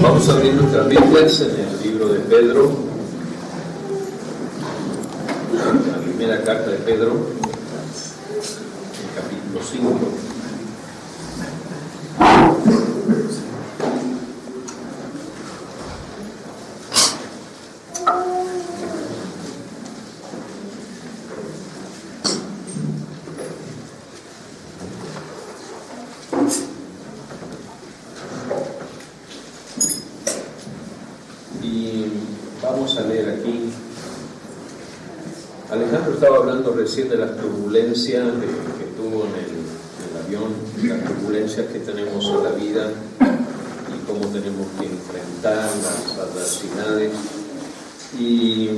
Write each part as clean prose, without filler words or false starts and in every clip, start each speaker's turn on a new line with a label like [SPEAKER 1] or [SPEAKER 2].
[SPEAKER 1] Vamos a abrir nuestras Biblias en el libro de Pedro, la primera carta de Pedro, el capítulo 5. Estaba hablando recién de las turbulencias que tuvo en el avión, las turbulencias que tenemos en la vida y cómo tenemos que enfrentar las adversidades. Y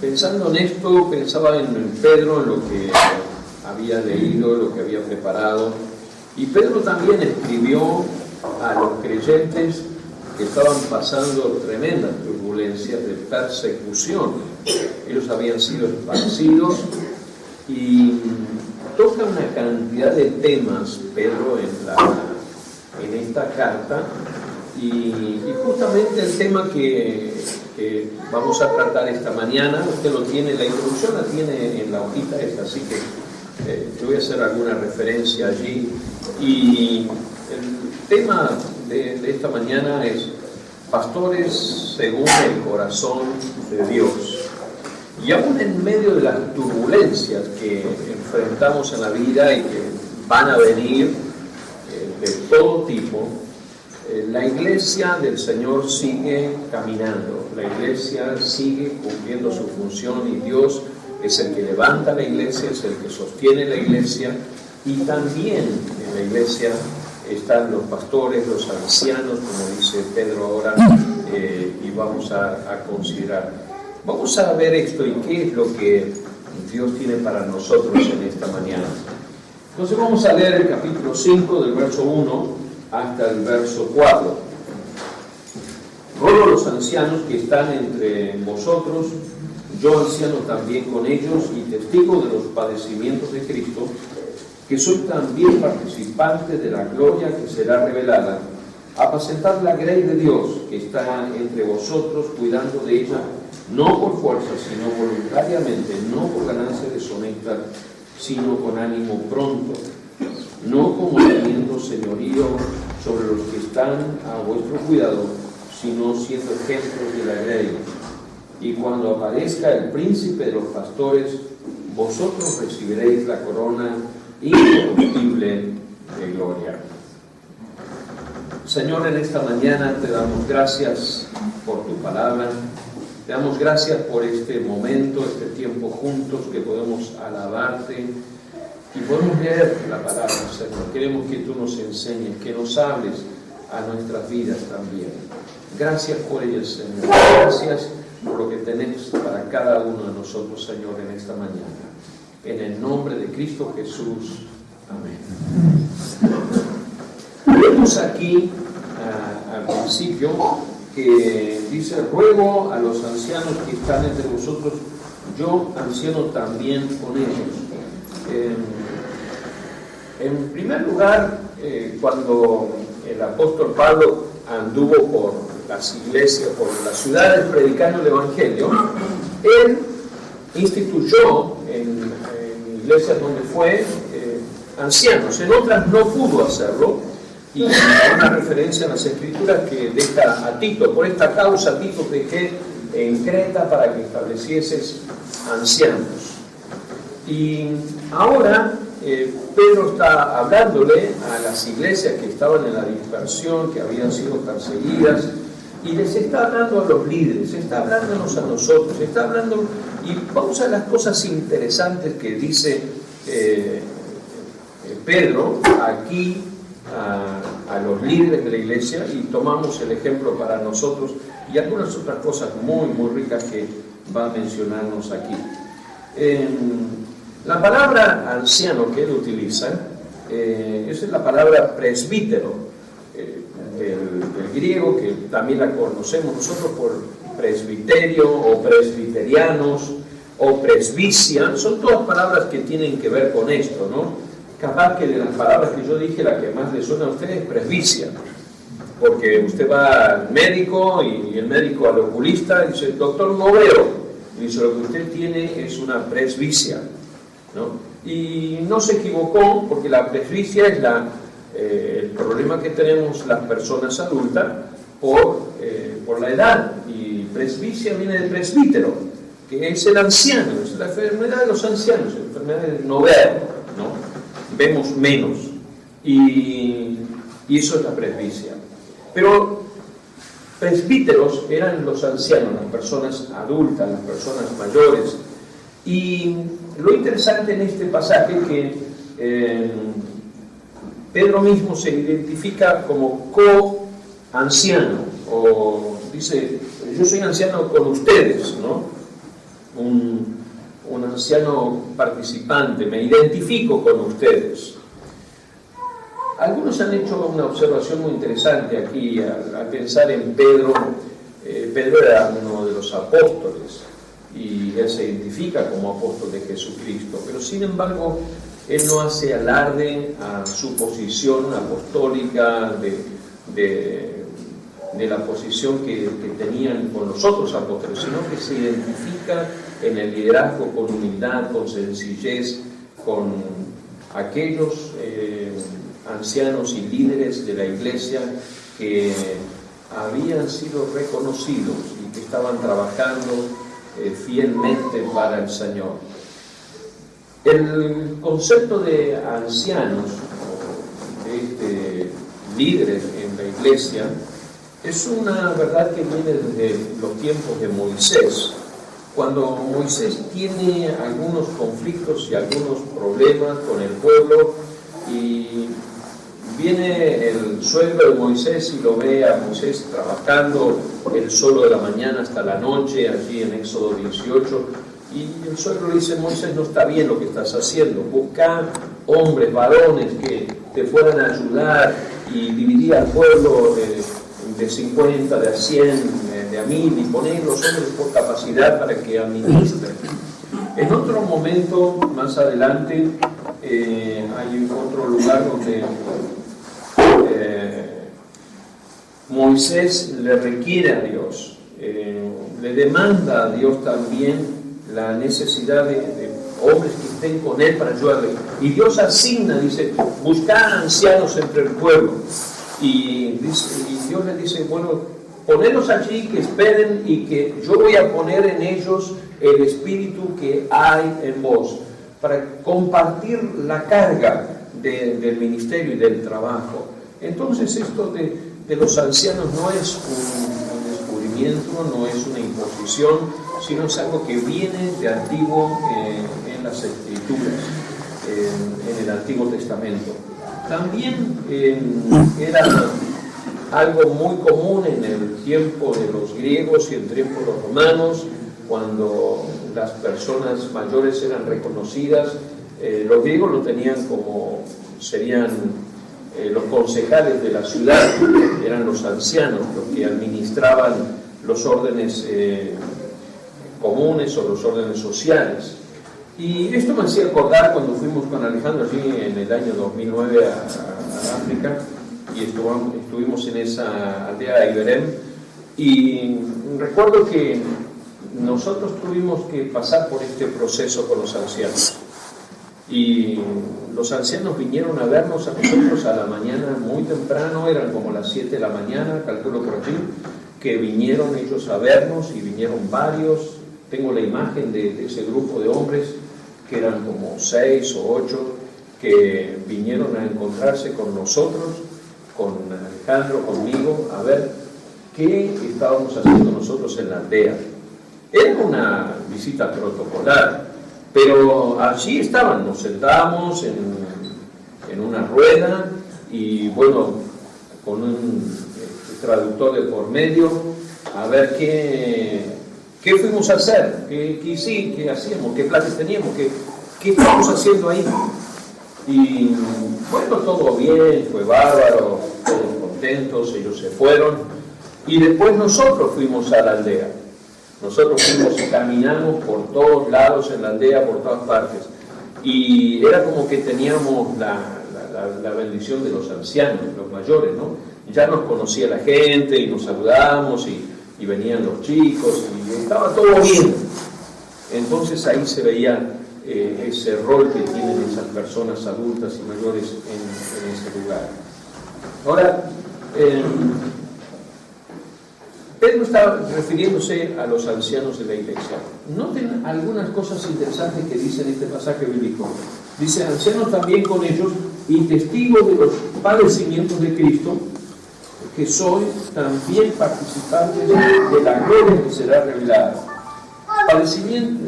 [SPEAKER 1] pensando en esto, pensaba en Pedro, en lo que había leído, lo que había preparado. Y Pedro también escribió a los creyentes que estaban pasando tremendas turbulencias de persecución. Ellos habían sido esparcidos y toca una cantidad de temas, Pedro, en esta carta, y justamente el tema que vamos a tratar esta mañana, usted lo tiene, la introducción la tiene en la hojita esta, así que yo voy a hacer alguna referencia allí. Y el tema de esta mañana es pastores según el corazón de Dios. Y aún en medio de las turbulencias que enfrentamos en la vida y que van a venir de todo tipo, la iglesia del Señor sigue caminando, la iglesia sigue cumpliendo su función y Dios es el que levanta la iglesia, es el que sostiene la iglesia, y también en la iglesia están los pastores, los ancianos, como dice Pedro ahora, y vamos a considerar. Vamos a ver esto y qué es lo que Dios tiene para nosotros en esta mañana. Entonces vamos a leer el capítulo 5 del verso 1 hasta el verso 4. Ruego a los ancianos que están entre vosotros, yo anciano también con ellos y testigo de los padecimientos de Cristo, que soy también participante de la gloria que será revelada, apacentad la grey de Dios que está entre vosotros, cuidando de ella, no por fuerza, sino voluntariamente, no por ganancia deshonesta, sino con ánimo pronto, no como teniendo señorío sobre los que están a vuestro cuidado, sino siendo ejemplos de la grey. Y cuando aparezca el príncipe de los pastores, vosotros recibiréis la corona incorruptible de gloria. Señor, en esta mañana te damos gracias por tu palabra. Te damos gracias por este momento, este tiempo juntos que podemos alabarte y podemos leer la palabra, Señor. Queremos que tú nos enseñes, que nos hables a nuestras vidas también. Gracias por ella, Señor. Gracias por lo que tenés para cada uno de nosotros, Señor, en esta mañana. En el nombre de Cristo Jesús. Amén. Vemos aquí al principio que dice, ruego a los ancianos que están entre vosotros, yo anciano también con ellos. En primer lugar, cuando el apóstol Pablo anduvo por las iglesias, por las ciudades predicando el Evangelio, él instituyó en iglesias donde fue ancianos, en otras no pudo hacerlo. Y hay una referencia en las Escrituras que deja a Tito, por esta causa Tito te dejé en Creta para que establecieses ancianos. Y ahora Pedro está hablándole a las iglesias que estaban en la dispersión, que habían sido perseguidas, y les está hablando a los líderes, está hablándonos a nosotros, está hablando, y vamos a las cosas interesantes que dice Pedro aquí a los líderes de la iglesia, y tomamos el ejemplo para nosotros y algunas otras cosas muy ricas que va a mencionarnos aquí. La palabra anciano que él utiliza esa es la palabra presbítero del griego, que también la conocemos nosotros por presbiterio o presbiterianos o presbicia. Son todas palabras que tienen que ver con esto, ¿no? capaz que de las palabras que yo dije, la que más le suena a usted es presbicia. Porque usted va al médico y el médico al oculista y dice, doctor, no veo. Y dice, lo que usted tiene es una presbicia, ¿no? Y no se equivocó, porque la presbicia es el problema que tenemos las personas adultas por la edad. Y presbicia viene de presbítero, que es el anciano, es la enfermedad de los ancianos, la enfermedad de no ver, ¿no? Vemos menos. Y eso es la presbicia. Pero presbíteros eran los ancianos, las personas adultas, las personas mayores. Y lo interesante en este pasaje es que Pedro mismo se identifica como co-anciano, o dice, yo soy anciano con ustedes, ¿no? Un anciano participante, me identifico con ustedes. Algunos han hecho una observación muy interesante aquí al pensar en Pedro. Pedro era uno de los apóstoles y él se identifica como apóstol de Jesucristo, pero sin embargo él no hace alarde a su posición apostólica, de la posición que tenían con los otros apóstoles, sino que se identifica en el liderazgo con humildad, con sencillez, con aquellos ancianos y líderes de la iglesia que habían sido reconocidos y que estaban trabajando fielmente para el Señor. El concepto de ancianos, de líderes en la iglesia, es una verdad que viene desde los tiempos de Moisés. Cuando Moisés tiene algunos conflictos y algunos problemas con el pueblo, y viene el suegro de Moisés y lo ve a Moisés trabajando el solo de la mañana hasta la noche, allí en Éxodo 18, y el suegro le dice, Moisés, no está bien lo que estás haciendo, busca hombres, varones que te puedan ayudar y dividir al pueblo de 50, de a 100, de a 1000, y poner los hombres por capacidad para que administren. En otro momento, más adelante, hay otro lugar donde Moisés le requiere a Dios, le demanda a Dios también la necesidad de hombres que estén con él para ayudarle. Y Dios asigna, dice, buscar ancianos entre el pueblo. Y Dios le dice, bueno, ponerlos allí, que esperen, y que yo voy a poner en ellos el espíritu que hay en vos, para compartir la carga del ministerio y del trabajo. Entonces esto de los ancianos no es un descubrimiento, no es una imposición, sino es algo que viene de antiguo en las Escrituras, en el Antiguo Testamento. También era algo muy común en el tiempo de los griegos y en el tiempo de los romanos, cuando las personas mayores eran reconocidas. Los griegos lo tenían como, serían los concejales de la ciudad, eran los ancianos, los que administraban los órdenes comunes o los órdenes sociales. Y esto me hacía acordar cuando fuimos con Alejandro allí en el año 2009 a África, y estuvimos en esa aldea de Iberem, y recuerdo que nosotros tuvimos que pasar por este proceso con los ancianos, y los ancianos vinieron a vernos a nosotros a la mañana muy temprano, eran como las 7 de la mañana, calculo por allí, que vinieron ellos a vernos, y vinieron varios. Tengo la imagen de ese grupo de hombres, que eran como 6 o 8, que vinieron a encontrarse con nosotros, con Alejandro, conmigo, a ver qué estábamos haciendo nosotros en la aldea. Era una visita protocolar, pero allí estaban, nos sentábamos en una rueda, y bueno, con un traductor de por medio, a ver qué fuimos a hacer, qué hacíamos, qué planes teníamos, qué estábamos haciendo ahí. Y bueno, todo bien, fue bárbaro, todos contentos, ellos se fueron, y después nosotros fuimos a la aldea. Nosotros fuimos y caminamos por todos lados en la aldea, por todas partes. y era como que teníamos la bendición de los ancianos, los mayores, ¿no? Ya nos conocía la gente y nos saludábamos y venían los chicos y estaba todo bien. Entonces ahí se veía ese rol que tienen esas personas adultas y mayores en ese lugar. Ahora, Pedro está refiriéndose a los ancianos de la iglesia. Noten algunas cosas interesantes que dice en este pasaje bíblico. Dice, ancianos también con ellos y testigos de los padecimientos de Cristo, que soy también participantes de la gloria que será revelada. Padecimiento,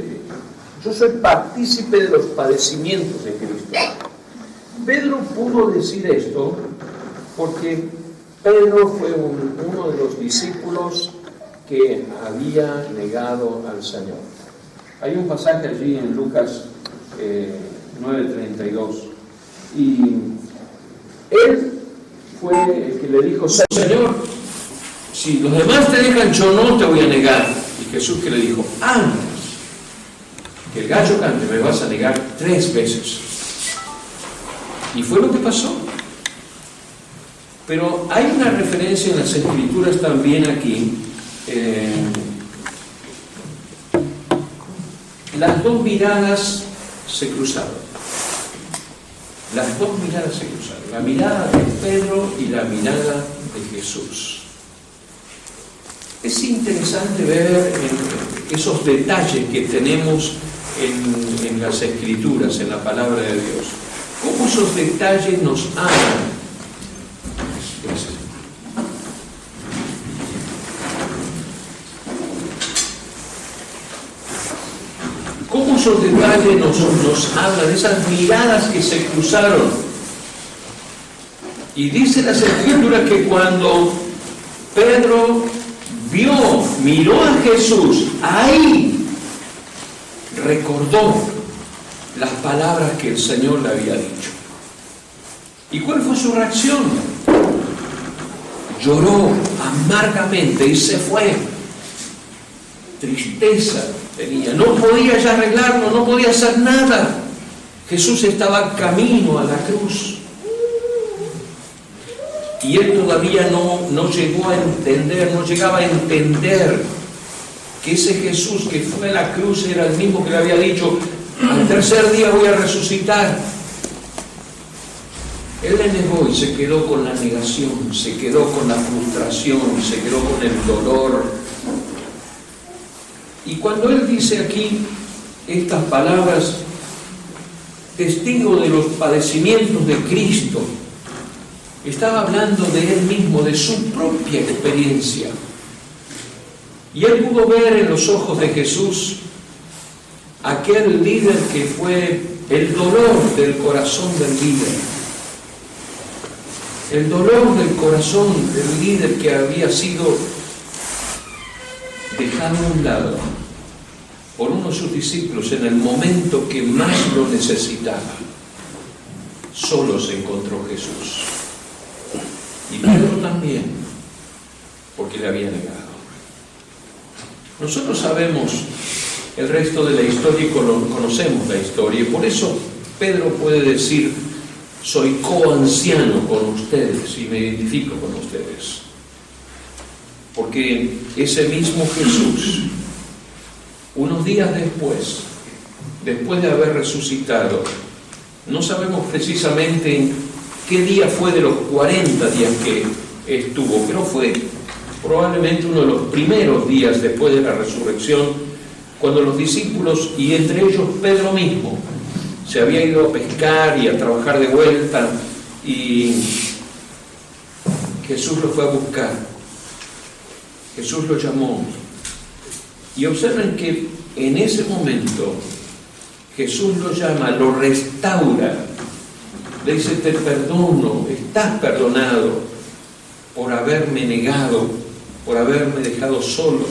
[SPEAKER 1] yo soy partícipe de los padecimientos de Cristo. Pedro pudo decir esto porque Pedro fue uno de los discípulos que había negado al Señor. Hay un pasaje allí en Lucas 9:32 y él fue el que le dijo, Señor, si los demás te dejan, yo no te voy a negar. Y Jesús que le dijo, antes que el gallo cante me vas a negar 3 veces. Y fue lo que pasó. Pero hay una referencia en las Escrituras también aquí. Las dos miradas se cruzaron. Las dos miradas se cruzaron. La mirada de Pedro y la mirada de Jesús. Es interesante ver esos detalles que tenemos en las Escrituras, en la palabra de Dios. Cómo esos detalles nos hablan. Gracias. Cómo esos detalles nos hablan, esas miradas que se cruzaron. Y dice las Escrituras que cuando Pedro miró a Jesús, ahí recordó las palabras que el Señor le había dicho. ¿Y cuál fue su reacción? Lloró amargamente y se fue. Tristeza tenía, no podía ya arreglarlo, no podía hacer nada. Jesús estaba camino a la cruz. Y él todavía no llegó a entender, no llegaba a entender que ese Jesús que fue a la cruz era el mismo que le había dicho, al tercer día voy a resucitar. Él le negó y se quedó con la negación, se quedó con la frustración, se quedó con el dolor. Y cuando él dice aquí estas palabras, testigo de los padecimientos de Cristo, estaba hablando de él mismo, de su propia experiencia. Y él pudo ver en los ojos de Jesús aquel líder que fue el dolor del corazón del líder. El dolor del corazón del líder que había sido dejado a un lado por uno de sus discípulos en el momento que más lo necesitaba. Solo se encontró Jesús. Y Pedro también, porque le había negado. Nosotros sabemos el resto de la historia y conocemos la historia, y por eso Pedro puede decir, soy coanciano con ustedes y me identifico con ustedes. Porque ese mismo Jesús, unos días después de haber resucitado, no sabemos precisamente en qué día fue de los 40 días que estuvo, pero fue probablemente uno de los primeros días después de la resurrección, cuando los discípulos, y entre ellos Pedro mismo, se había ido a pescar y a trabajar de vuelta, y Jesús lo fue a buscar. Jesús lo llamó. Y observen que en ese momento Jesús lo llama, lo restaura. Le dice, te perdono, estás perdonado por haberme negado, por haberme dejado solo.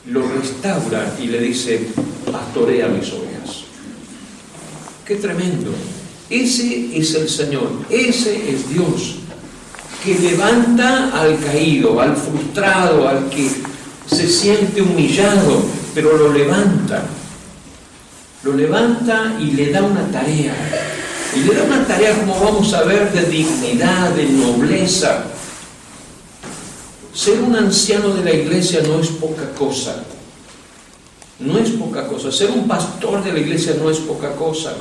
[SPEAKER 1] Lo restaura y le dice, pastorea mis ovejas. ¡Qué tremendo! Ese es el Señor, ese es Dios, que levanta al caído, al frustrado, al que se siente humillado, pero lo levanta. lo levanta y le da una tarea. Y le da una tarea, como vamos a ver, de dignidad, de nobleza. Ser un anciano de la iglesia no es poca cosa. No es poca cosa. Ser un pastor de la iglesia no es poca cosa.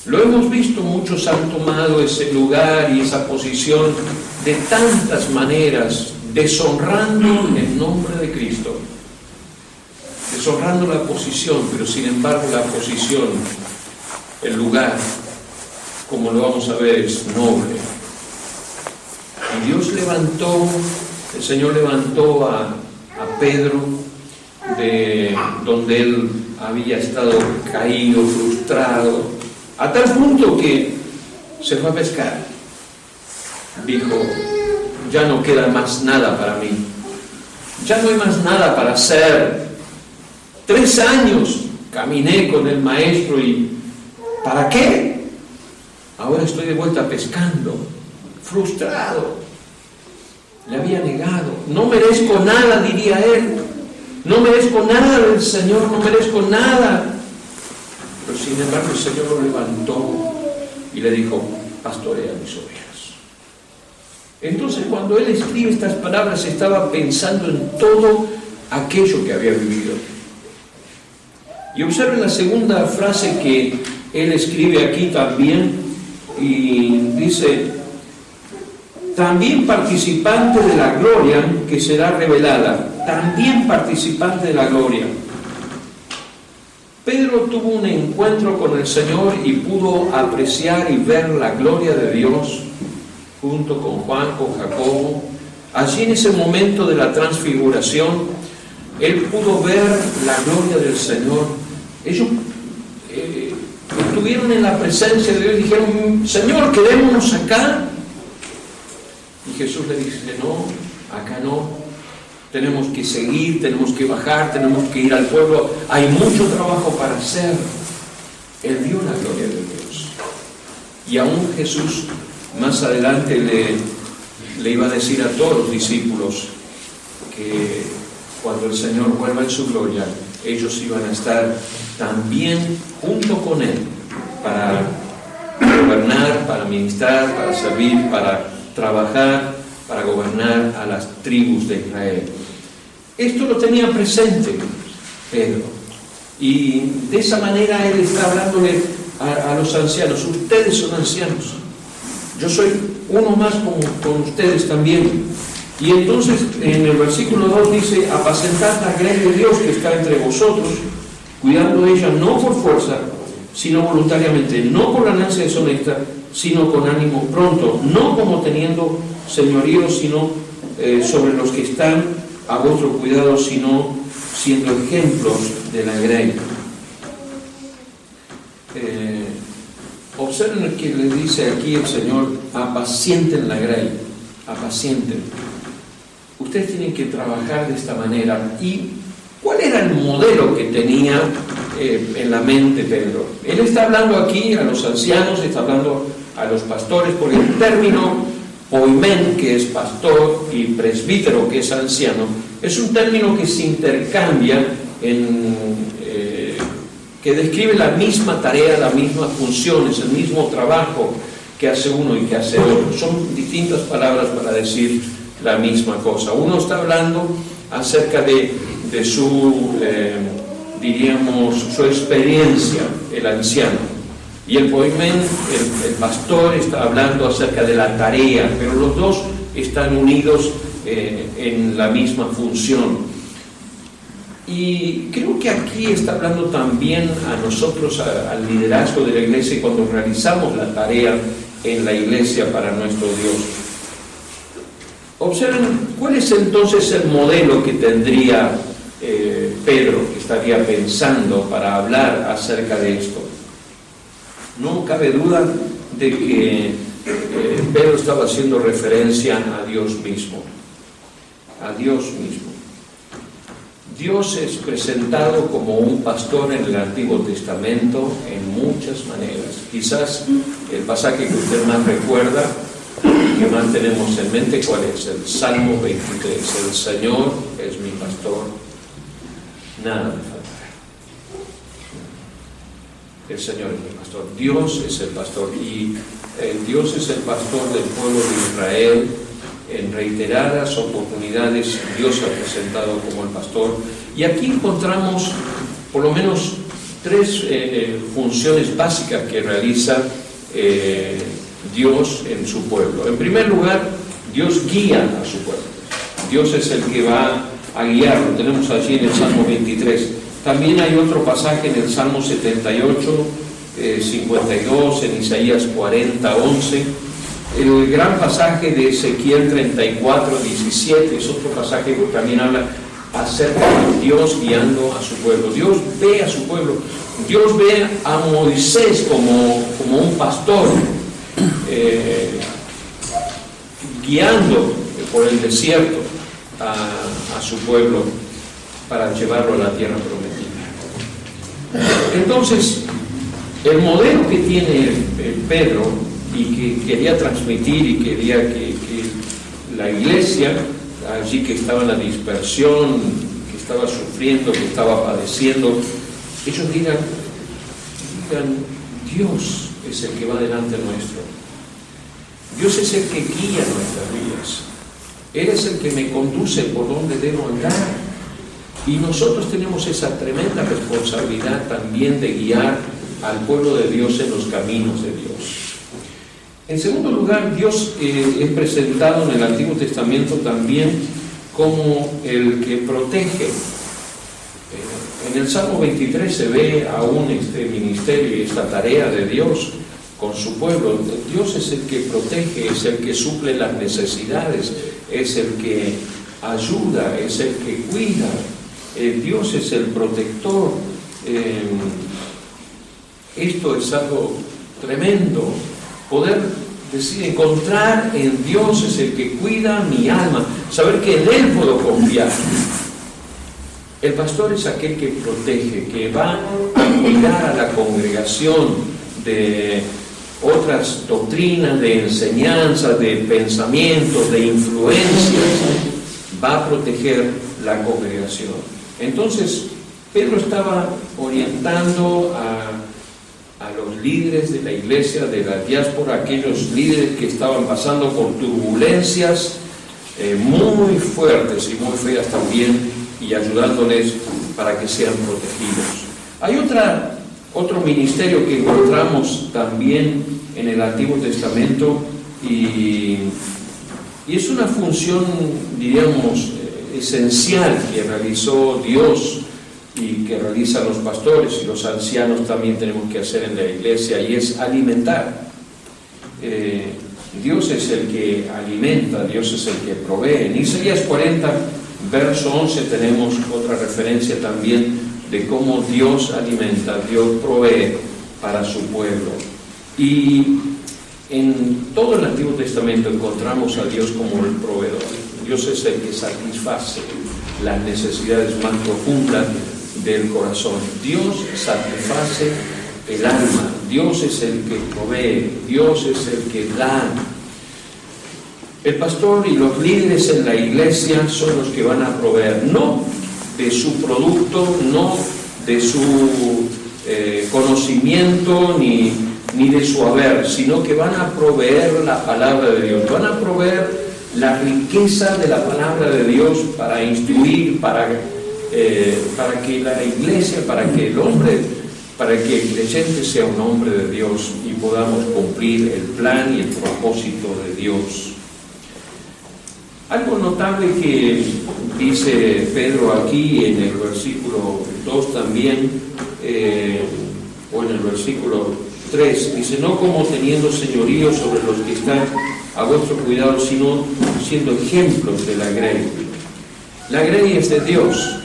[SPEAKER 1] Lo hemos visto, muchos han tomado ese lugar y esa posición de tantas maneras, deshonrando el nombre de Cristo, deshonrando la posición, pero sin embargo la posición, el lugar, como lo vamos a ver, es noble. Y Dios levantó, el Señor levantó a Pedro de donde él había estado caído, frustrado, a tal punto que se fue a pescar. Dijo, ya no queda más nada para mí, ya no hay más nada para hacer. 3 años caminé con el maestro y ¿para qué? Ahora estoy de vuelta pescando, frustrado. Le había negado. No merezco nada, diría él. No merezco nada del Señor, no merezco nada. Pero sin embargo el Señor lo levantó y le dijo, pastorea mis ovejas. Entonces cuando él escribe estas palabras estaba pensando en todo aquello que había vivido. Y observen la segunda frase que él escribe aquí también y dice, también participante de la gloria que será revelada. También participante de la gloria. Pedro tuvo un encuentro con el Señor y pudo apreciar y ver la gloria de Dios junto con Juan, con Jacobo. Allí en ese momento de la transfiguración, él pudo ver la gloria del Señor. Ellos estuvieron en la presencia de Dios y dijeron, Señor, quedémonos acá. Y Jesús le dice, no, acá no. Tenemos que seguir, tenemos que bajar, tenemos que ir al pueblo. Hay mucho trabajo para hacer. Él vio la gloria de Dios. Y aún Jesús más adelante le iba a decir a todos los discípulos que cuando el Señor vuelva en su gloria, ellos iban a estar también junto con Él para gobernar, para ministrar, para servir, para trabajar, para gobernar a las tribus de Israel. Esto lo tenía presente Pedro. Y de esa manera él está hablándole a los ancianos. Ustedes son ancianos. Yo soy uno más con ustedes también. Y entonces en el versículo 2 dice, apacentad la grey de Dios que está entre vosotros, cuidando de ella no por fuerza, sino voluntariamente, no por ganancia deshonesta, sino con ánimo pronto, no como teniendo señorío, sino sobre los que están a vuestro cuidado, sino siendo ejemplos de la grey. Observen que le dice aquí el Señor, apacienten la grey, apacienten. Ustedes tienen que trabajar de esta manera. ¿Y cuál era el modelo que tenía en la mente Pedro? Él está hablando aquí a los ancianos, está hablando a los pastores, porque el término poimen, que es pastor, y presbítero, que es anciano, es un término que se intercambia que describe la misma tarea, las mismas funciones, el mismo trabajo que hace uno y que hace otro. Son distintas palabras para decir la misma cosa. Uno está hablando acerca de su, diríamos, su experiencia, el anciano. Y el poimen, el pastor, está hablando acerca de la tarea, pero los dos están unidos en la misma función. Y creo que aquí está hablando también a nosotros, al liderazgo de la iglesia, cuando realizamos la tarea en la iglesia para nuestro Dios. Observen, ¿cuál es entonces el modelo que tendría Pedro, que estaría pensando para hablar acerca de esto? No cabe duda de que Pedro estaba haciendo referencia a Dios mismo. A Dios mismo. Dios es presentado como un pastor en el Antiguo Testamento en muchas maneras. Quizás el pasaje que usted más recuerda, que más tenemos en mente, ¿cuál es? El Salmo 23. El Señor es mi pastor, nada me faltará. el Señor es mi pastor. Dios es el pastor, y Dios es el pastor del pueblo de Israel. En reiteradas oportunidades Dios ha presentado como el pastor, y aquí encontramos por lo menos tres funciones básicas que realiza Dios en su pueblo. En primer lugar, Dios guía a su pueblo. Dios es el que va a guiar, lo tenemos allí en el Salmo 23. También hay otro pasaje en el Salmo 78, 52, en Isaías 40, 11. El gran pasaje de Ezequiel 34, 17 es otro pasaje que también habla acerca de Dios guiando a su pueblo. Dios ve a su pueblo. Dios ve a Moisés como un pastor, guiando por el desierto a su pueblo para llevarlo a la tierra prometida. Entonces, el modelo que tiene Pedro y que quería transmitir y quería que la iglesia, allí que estaba en la dispersión, que estaba sufriendo, que estaba padeciendo, ellos digan, Dios es el que va delante nuestro. Dios es el que guía nuestras vidas. Él es el que me conduce por donde debo andar. Y nosotros tenemos esa tremenda responsabilidad también de guiar al pueblo de Dios en los caminos de Dios. En segundo lugar, Dios es presentado en el Antiguo Testamento también como el que protege. En el Salmo 23 se ve aún este ministerio y esta tarea de Dios con su pueblo. Dios es el que protege, es el que suple las necesidades, es el que ayuda, es el que cuida. Dios es el protector. Esto es algo tremendo. Poder decir, encontrar en Dios es el que cuida mi alma, saber que en Él puedo confiar. El pastor es aquel que protege, que va a cuidar a la congregación de otras doctrinas, de enseñanzas, de pensamientos, de influencias. Va a proteger la congregación. Entonces, Pedro estaba orientando a los líderes de la iglesia, de la diáspora, aquellos líderes que estaban pasando por turbulencias muy fuertes y muy feas también, y ayudándoles para que sean protegidos. Hay otro ministerio que encontramos también en el Antiguo Testamento, y es una función, diríamos, esencial que realizó Dios y que realizan los pastores y los ancianos también tenemos que hacer en la iglesia, y es alimentar. Dios es el que alimenta, Dios es el que provee. En Isaías 40, verso 11, tenemos otra referencia también de cómo Dios alimenta, Dios provee para su pueblo. Y en todo el Antiguo Testamento encontramos a Dios como el proveedor. Dios es el que satisface las necesidades más profundas del corazón. Dios satisface el alma. Dios es el que provee. Dios es el que da. El pastor y los líderes en la iglesia son los que van a proveer, no de su producto, no de su conocimiento ni de su haber, sino que van a proveer la palabra de Dios, van a proveer la riqueza de la palabra de Dios para instruir, para que la iglesia, para que el hombre, para que el creyente sea un hombre de Dios y podamos cumplir el plan y el propósito de Dios. Algo notable que dice Pedro aquí en el versículo 2 también, o en el versículo 3, dice, no como teniendo señorío sobre los que están a vuestro cuidado, sino siendo ejemplos de la grey. La grey es de Dios,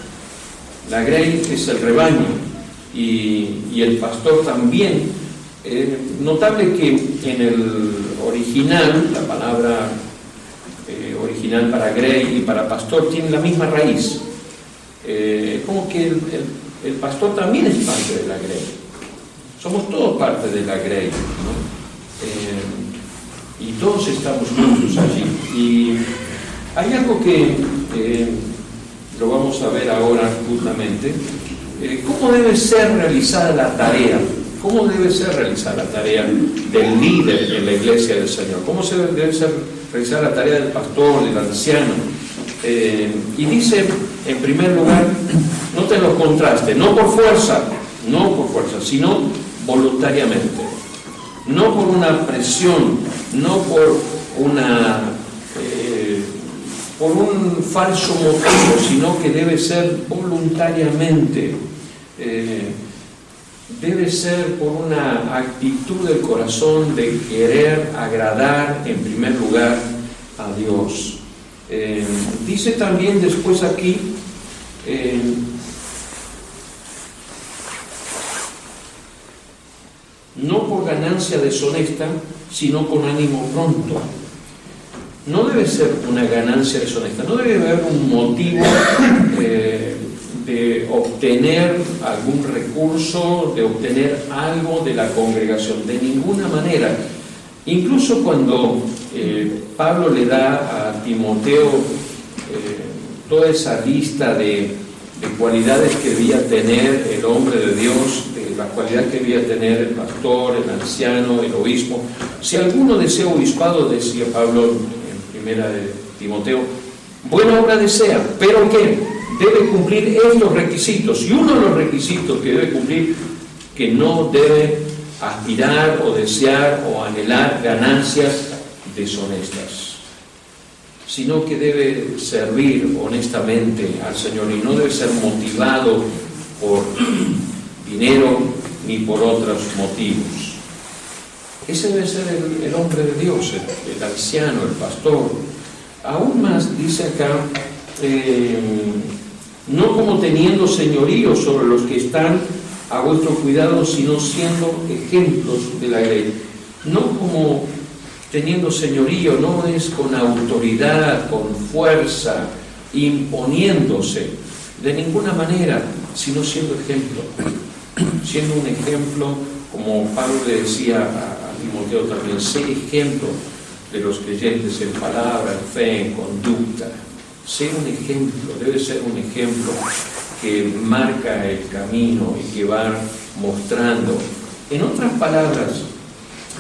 [SPEAKER 1] la grey es el rebaño, y el pastor también. Notable que en el original, la palabra original para grey y para pastor tiene la misma raíz. Como que el pastor también es parte de la grey. Somos todos parte de la grey, ¿no? Y todos estamos juntos allí. Y hay algo que lo vamos a ver ahora justamente. ¿Cómo debe ser realizada la tarea ¿Cómo debe ser realizar la tarea del líder en la iglesia del Señor? ¿Cómo debe ser realizar la tarea del pastor, del anciano? Y dice, en primer lugar, noten los contrastes, no por fuerza, sino voluntariamente. No por una presión, no por un falso motivo, sino que debe ser voluntariamente. Debe ser por una actitud del corazón de querer agradar en primer lugar a Dios. Dice también después aquí, no por ganancia deshonesta, sino con ánimo pronto. No debe ser una ganancia deshonesta, no debe haber un motivo de obtener algún recurso, de obtener algo de la congregación, de ninguna manera. Incluso cuando Pablo le da a Timoteo toda esa lista de cualidades que debía tener el hombre de Dios, de las cualidades que debía tener el pastor, el anciano, el obispo. Si alguno desea obispado, decía Pablo en primera de Timoteo, buena obra desea, pero ¿qué? Debe cumplir estos requisitos. Y uno de los requisitos que debe cumplir, que no debe aspirar o desear o anhelar ganancias deshonestas, sino que debe servir honestamente al Señor y no debe ser motivado por dinero ni por otros motivos. Ese debe ser el hombre de Dios, el anciano, el pastor. Aún más dice acá, no como teniendo señorío sobre los que están a vuestro cuidado, sino siendo ejemplos de la ley. No como teniendo señorío, no es con autoridad, con fuerza, imponiéndose, de ninguna manera, sino siendo ejemplo. Siendo un ejemplo, como Pablo le decía a Timoteo también, sé ejemplo de los creyentes en palabra, en fe, en conducta. Ser un ejemplo, debe ser un ejemplo que marca el camino y que va mostrando. En otras palabras,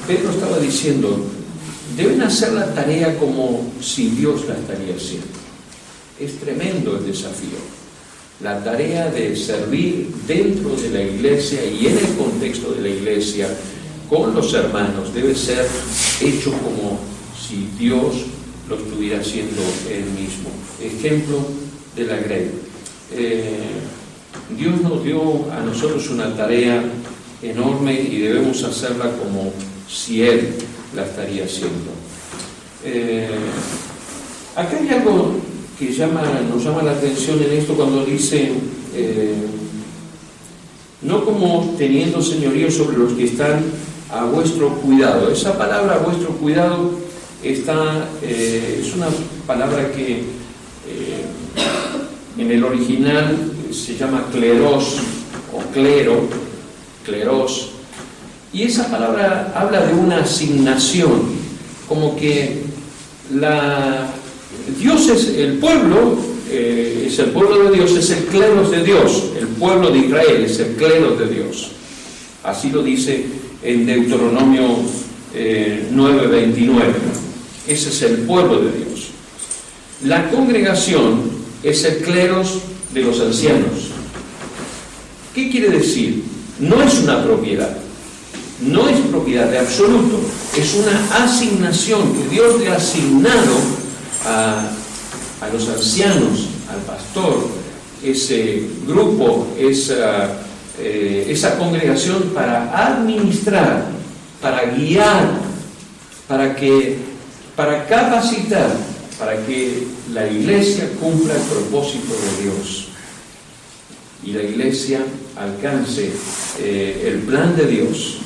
[SPEAKER 1] Pedro estaba diciendo, deben hacer la tarea como si Dios la estaría haciendo. Es tremendo el desafío. La tarea de servir dentro de la iglesia y en el contexto de la iglesia con los hermanos debe ser hecho como si Dios lo estuviera haciendo él mismo. Ejemplo de la grey. Dios nos dio a nosotros una tarea enorme y debemos hacerla como si Él la estaría haciendo. Acá hay algo que nos llama la atención en esto cuando dice no como teniendo señorío sobre los que están a vuestro cuidado. Esa palabra, a vuestro cuidado, es una palabra que en el original se llama cleros o clero, cleros, y esa palabra habla de una asignación, como que Dios es el pueblo, es el pueblo de Dios, es el cleros de Dios, el pueblo de Israel es el cleros de Dios. Así lo dice en Deuteronomio 9:29. Ese es el pueblo de Dios. La congregación es el cleros de los ancianos. ¿Qué quiere decir? No es una propiedad. No es propiedad de absoluto. Es una asignación que Dios le ha asignado a los ancianos, al pastor, ese grupo, esa congregación para administrar, para guiar, para capacitar, para que la iglesia cumpla el propósito de Dios y la iglesia alcance el plan de Dios,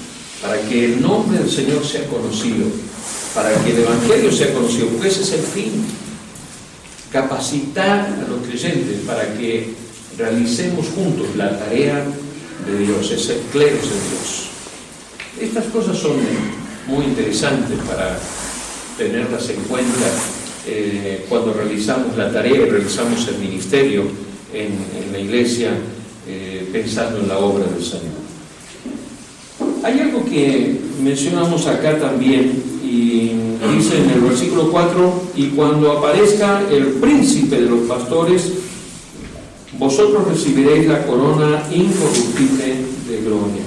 [SPEAKER 1] para que el nombre del Señor sea conocido, para que el Evangelio sea conocido, porque ese es el fin. Capacitar a los creyentes para que realicemos juntos la tarea de Dios, es el clero de Dios. Estas cosas son muy interesantes para tenerlas en cuenta cuando realizamos la tarea y realizamos el ministerio en la iglesia, pensando en la obra del Señor.
[SPEAKER 2] Hay algo que mencionamos acá también, y dice en el versículo 4: y cuando aparezca el príncipe de los pastores, vosotros recibiréis la corona incorruptible de gloria.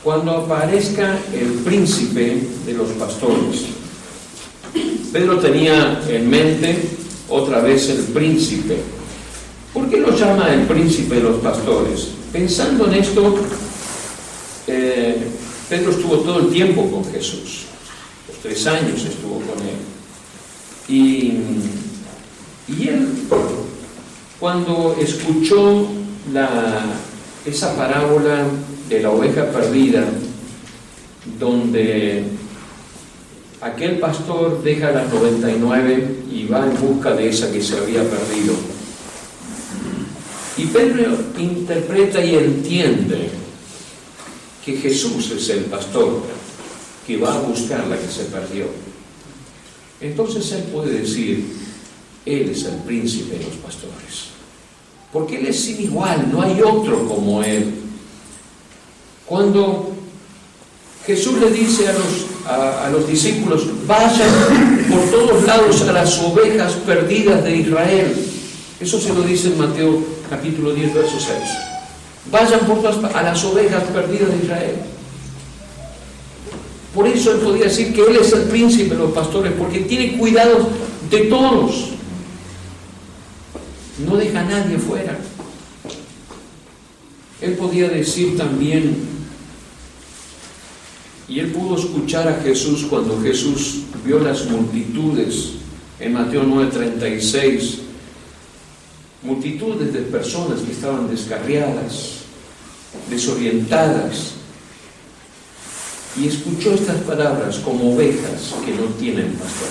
[SPEAKER 2] Cuando aparezca el príncipe de los pastores. Pedro tenía en mente otra vez el príncipe. ¿Por qué lo llama el príncipe de los pastores? Pensando en esto, Pedro estuvo todo el tiempo con Jesús. Los 3 años estuvo con él. Y él, cuando escuchó esa parábola de la oveja perdida, donde aquel pastor deja las 99 y va en busca de esa que se había perdido, y Pedro interpreta y entiende que Jesús es el pastor que va a buscar la que se perdió. Entonces él puede decir: Él es el príncipe de los pastores, porque Él es sin igual, no hay otro como Él. Cuando Jesús le dice a los discípulos: vayan por todos lados a las ovejas perdidas de Israel, eso se lo dice en Mateo capítulo 10, verso 6. Vayan a las ovejas perdidas de Israel. Por eso él podía decir que Él es el príncipe de los pastores, porque tiene cuidado de todos. No deja a nadie fuera. Él podía decir también, y él pudo escuchar a Jesús cuando Jesús vio las multitudes en Mateo 9:36, multitudes de personas que estaban descarriadas, desorientadas, y escuchó estas palabras: como ovejas que no tienen pastor.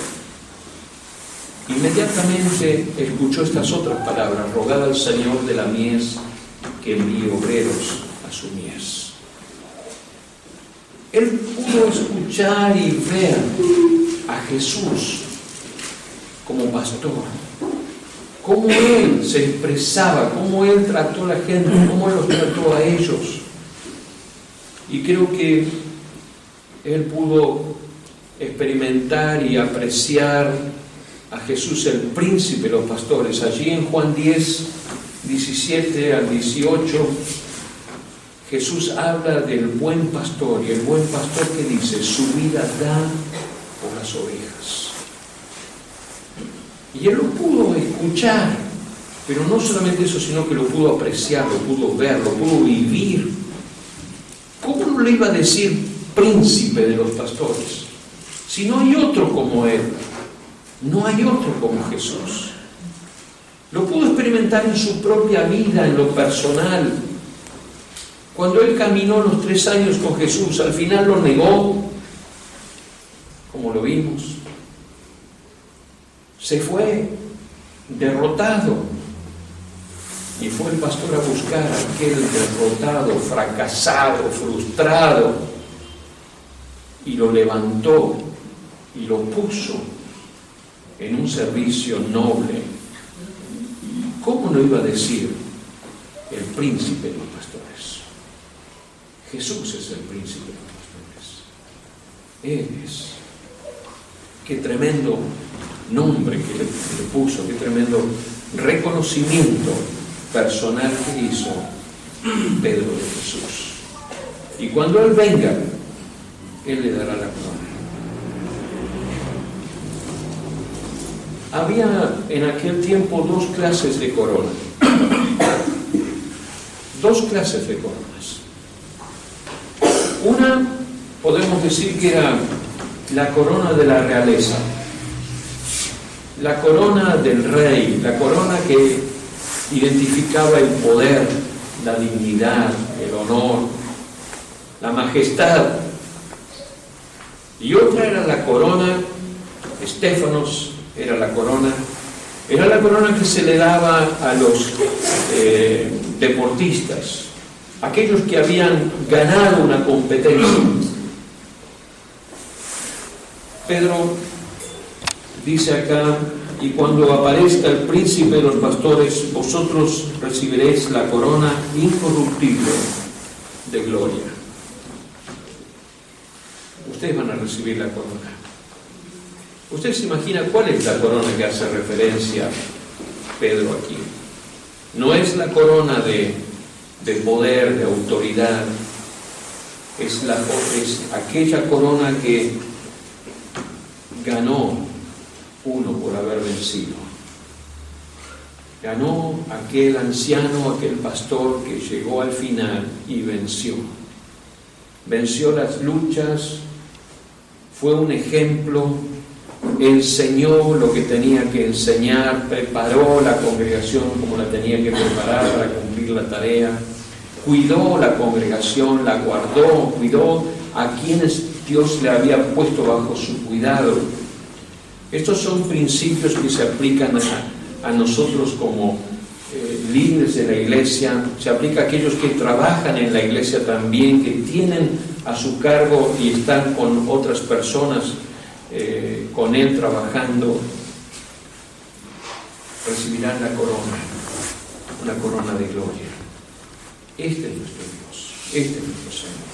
[SPEAKER 2] Inmediatamente escuchó estas otras palabras: rogad al Señor de la mies que envíe obreros a su mies. Él pudo escuchar y ver a Jesús como pastor, cómo Él se expresaba, cómo Él trató a la gente, cómo Él los trató a ellos. Y creo que Él pudo experimentar y apreciar a Jesús, el príncipe de los pastores. Allí en Juan 10, 17 al 18, Jesús habla del buen pastor, y el buen pastor que dice: su vida da por las ovejas. Y él lo pudo escuchar, pero no solamente eso, sino que lo pudo apreciar, lo pudo ver, lo pudo vivir. ¿Cómo no le iba a decir príncipe de los pastores si no hay otro como Él? No hay otro como Jesús. Lo pudo experimentar en su propia vida, en lo personal. Cuando él caminó los 3 años con Jesús, al final lo negó, como lo vimos. Se fue derrotado, y fue el pastor a buscar a aquel derrotado, fracasado, frustrado, y lo levantó y lo puso en un servicio noble. ¿Cómo no iba a decir el príncipe de los pastores? Jesús es el príncipe de los pastores. Él es. Qué tremendo nombre que le puso, qué tremendo reconocimiento personal que hizo Pedro de Jesús. Y cuando Él venga, Él le dará la gloria. Había en aquel tiempo 2 clases de corona. 2 clases de coronas. Una, podemos decir que era la corona de la realeza, la corona del rey, la corona que identificaba el poder, la dignidad, el honor, la majestad. Y otra era la corona, Estéfanos, era la corona que se le daba a los deportistas, aquellos que habían ganado una competencia. Pedro dice acá: y cuando aparezca el príncipe de los pastores, vosotros recibiréis la corona incorruptible de gloria. ustedes van a recibir la corona. ¿Usted se imagina cuál es la corona que hace referencia Pedro aquí? No es la corona de poder, de autoridad, es aquella corona que ganó uno por haber vencido. Ganó aquel anciano, aquel pastor que llegó al final y venció. Venció las luchas, fue un ejemplo, enseñó lo que tenía que enseñar, preparó la congregación como la tenía que preparar para cumplir la tarea, cuidó la congregación, la guardó, cuidó a quienes Dios le había puesto bajo su cuidado. Estos son principios que se aplican a nosotros como líderes de la iglesia, se aplica a aquellos que trabajan en la iglesia también, que tienen a su cargo y están con otras personas, con Él trabajando. Recibirán la corona, una corona de gloria. Este es nuestro Dios, este es nuestro Señor.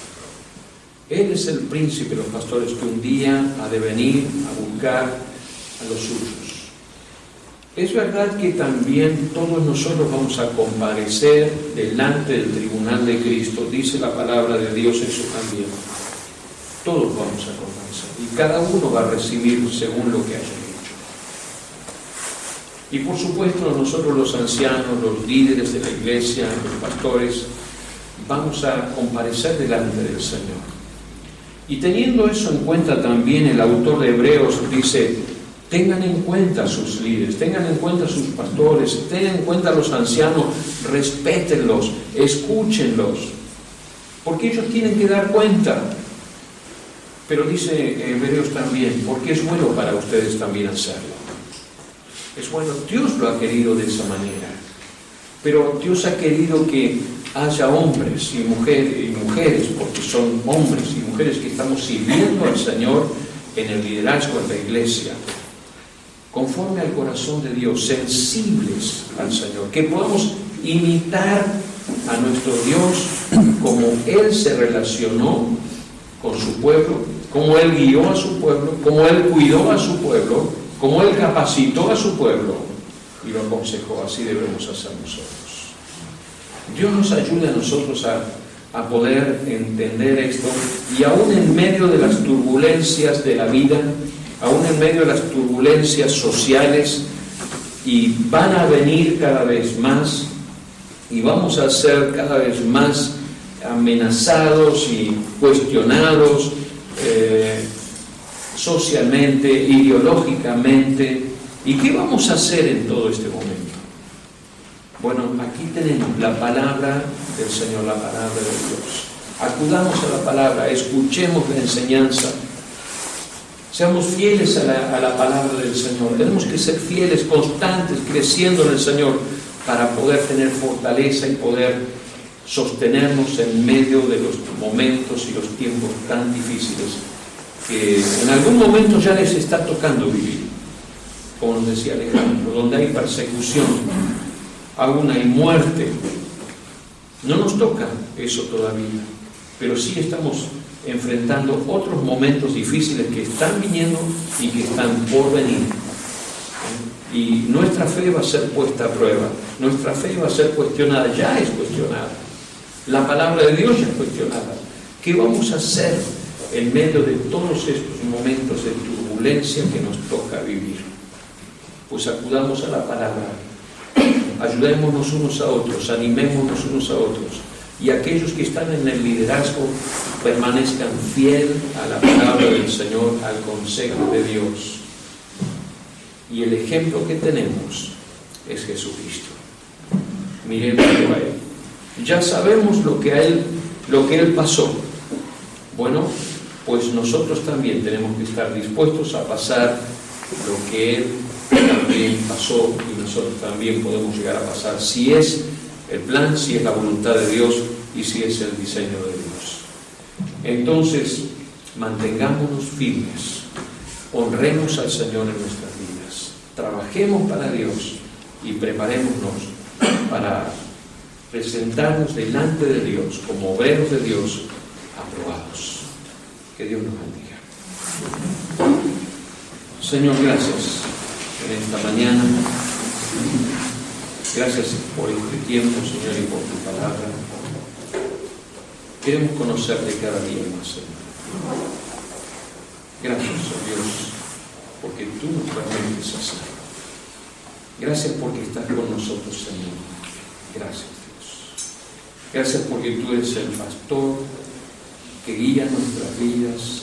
[SPEAKER 2] Él es el príncipe de los pastores que un día ha de venir a buscar a los suyos. Es verdad que también todos nosotros vamos a comparecer delante del tribunal de Cristo, dice la palabra de Dios eso también. Todos vamos a comparecer y cada uno va a recibir según lo que haya hecho. Y por supuesto nosotros los ancianos, los líderes de la iglesia, los pastores, vamos a comparecer delante del Señor. Y teniendo eso en cuenta también el autor de Hebreos dice: tengan en cuenta a sus líderes, tengan en cuenta a sus pastores, tengan en cuenta a los ancianos, respétenlos, escúchenlos, porque ellos tienen que dar cuenta. Pero dice Hebreos también, porque es bueno para ustedes también hacerlo. Es bueno, Dios lo ha querido de esa manera, pero Dios ha querido que haya hombres y mujeres, porque son hombres y mujeres que estamos sirviendo al Señor en el liderazgo de la iglesia, conforme al corazón de Dios, sensibles al Señor, que podamos imitar a nuestro Dios como Él se relacionó con su pueblo, como Él guió a su pueblo, como Él cuidó a su pueblo, como Él capacitó a su pueblo y lo aconsejó. Así debemos hacer nosotros. Dios nos ayude a nosotros a poder entender esto, y aún en medio de las turbulencias de la vida, aún en medio de las turbulencias sociales, y van a venir cada vez más, y vamos a ser cada vez más amenazados y cuestionados socialmente, ideológicamente. ¿Y qué vamos a hacer en todo este momento? Bueno, aquí tenemos la palabra del Señor, la palabra de Dios. Acudamos a la palabra, escuchemos la enseñanza. Seamos fieles a la palabra del Señor. Tenemos que ser fieles, constantes, creciendo en el Señor, para poder tener fortaleza y poder sostenernos en medio de los momentos y los tiempos tan difíciles que en algún momento ya les está tocando vivir. Como nos decía Alejandro, donde hay persecución, aún hay muerte. No nos toca eso todavía, pero sí estamos enfrentando otros momentos difíciles que están viniendo y que están por venir. Y nuestra fe va a ser puesta a prueba, nuestra fe va a ser cuestionada, ya es cuestionada. La palabra de Dios ya es cuestionada. ¿Qué vamos a hacer en medio de todos estos momentos de turbulencia que nos toca vivir? Pues acudamos a la palabra, ayudémonos unos a otros, animémonos unos a otros, y aquellos que están en el liderazgo permanezcan fiel a la palabra del Señor, al consejo de Dios. Y el ejemplo que tenemos es Jesucristo. Miremoslo a Él. Ya sabemos lo que Él pasó. Bueno, pues nosotros también tenemos que estar dispuestos a pasar lo que Él también pasó, y nosotros también podemos llegar a pasar, si es el plan, si es la voluntad de Dios y si es el diseño de Dios. Entonces, mantengámonos firmes, honremos al Señor en nuestras vidas, trabajemos para Dios y preparémonos para presentarnos delante de Dios como obreros de Dios aprobados. Que Dios nos bendiga. Señor, gracias en esta mañana. Gracias por este tiempo, Señor, y por tu palabra. Queremos conocerte cada día más, Señor. Gracias, oh Dios, porque tú nos permites hacer. Gracias porque estás con nosotros, Señor. Gracias, Dios. Gracias porque tú eres el pastor que guía nuestras vidas.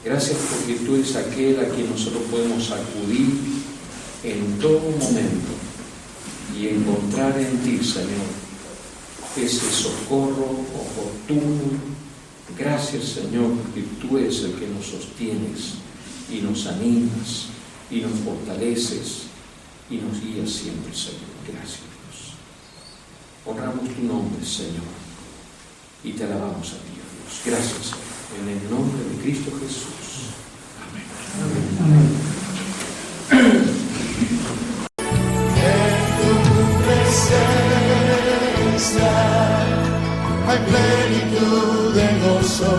[SPEAKER 2] Gracias porque tú eres aquel a quien nosotros podemos acudir en todo momento y encontrar en ti, Señor, ese socorro oportuno. Gracias, Señor, porque tú eres el que nos sostienes y nos animas y nos fortaleces y nos guías siempre, Señor. Gracias, Dios. Honramos tu nombre, Señor, y te alabamos a ti, Dios. Gracias, Señor. En el nombre de Cristo Jesús. Amén. Amén.
[SPEAKER 3] En tu presencia hay plenitud de gozo.